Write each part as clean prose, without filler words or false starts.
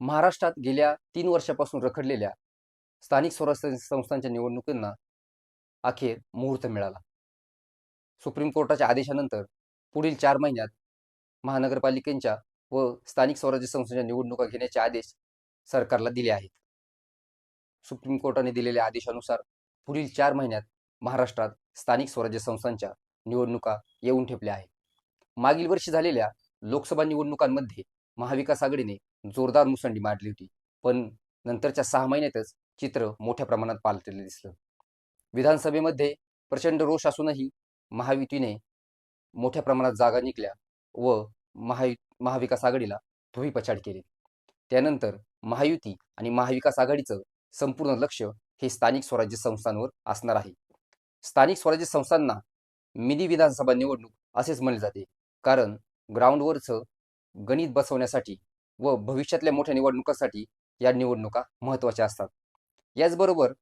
महाराष्ट्रात गेल्या 3 वर्षापासून रखडलेल्या स्थानिक स्वराज्य संस्थांच्या निवडणुकींना अखेर मुहूर्त मिळाला. सुप्रीम कोर्टाच्या आदेशानंतर पुढील 4 महिन्यात महानगरपालिकांच्या व स्थानिक स्वराज्य संस्थांच्या निवडणुका घेण्याचे आदेश सरकारला दिले आहेत. सुप्रीम कोर्टाने दिलेल्या आदेशानुसार पुढील 4 महिन्यात महाराष्ट्रात स्थानिक स्वराज्य संस्थांच्या निवडणुका येऊन ठेपल्या आहेत. मागील वर्षी झालेल्या लोकसभा निवडणुकांमध्ये महाविकास आघाडीने जोरदार मुसंडी मारली होती, पण नंतरच्या 6 महिन्यातच चित्र मोठ्या प्रमाणात पालटलेलं दिसलं. विधानसभेमध्ये प्रचंड रोष असूनही महायुतीने मोठ्या प्रमाणात जागा जिंकल्या व महाविकास आघाडीला धोबीपछाड केली. त्यानंतर महायुती आणि महाविकास आघाडीचं संपूर्ण लक्ष हे स्थानिक स्वराज्य संस्थांवर असणार आहे. स्थानिक स्वराज्य संस्थांना मिनी विधानसभा निवडणूक असेच म्हणले जाते, कारण ग्राउंडवरचं गणित बसवण्यासाठी व भविष्यातल्या मोठ्या निवडणुकांसाठी या निवडणुका महत्त्वाच्या असतात. याचबरोबर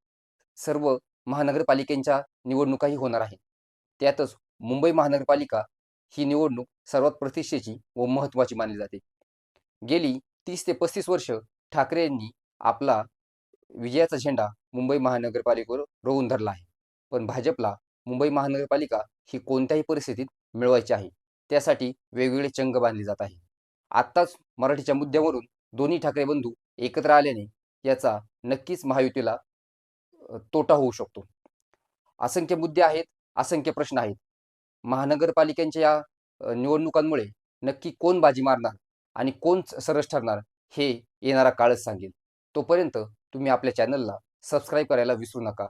सर्व महानगरपालिकांच्या निवडणुकाही होणार आहेत. त्यातच मुंबई महानगरपालिका ही निवडणूक सर्वात प्रतिष्ठेची व महत्त्वाची मानली जाते. गेली 30 ते 35 वर्ष ठाकरे यांनी आपला विजयाचा झेंडा मुंबई महानगरपालिकेवर रोवून धरला आहे. पण भाजपला मुंबई महानगरपालिका ही कोणत्याही परिस्थितीत मिळवायची आहे. त्यासाठी वेगवेगळे चंग बांधले जात आहे. आत्ताच मराठीच्या मुद्द्यावरून दोन्ही ठाकरे बंधू एकत्र आल्याने याचा नक्कीच महायुतीला तोटा होऊ शकतो. असंख्य मुद्दे आहेत, असंख्य प्रश्न आहेत. महानगरपालिकांच्या या निवडणुकांमुळे नक्की कोण बाजी मारणार आणि कोण सरस ठरणार हे येणारा काळच सांगेल. तोपर्यंत तुम्ही आपल्या चॅनलला सबस्क्राईब करायला विसरू नका.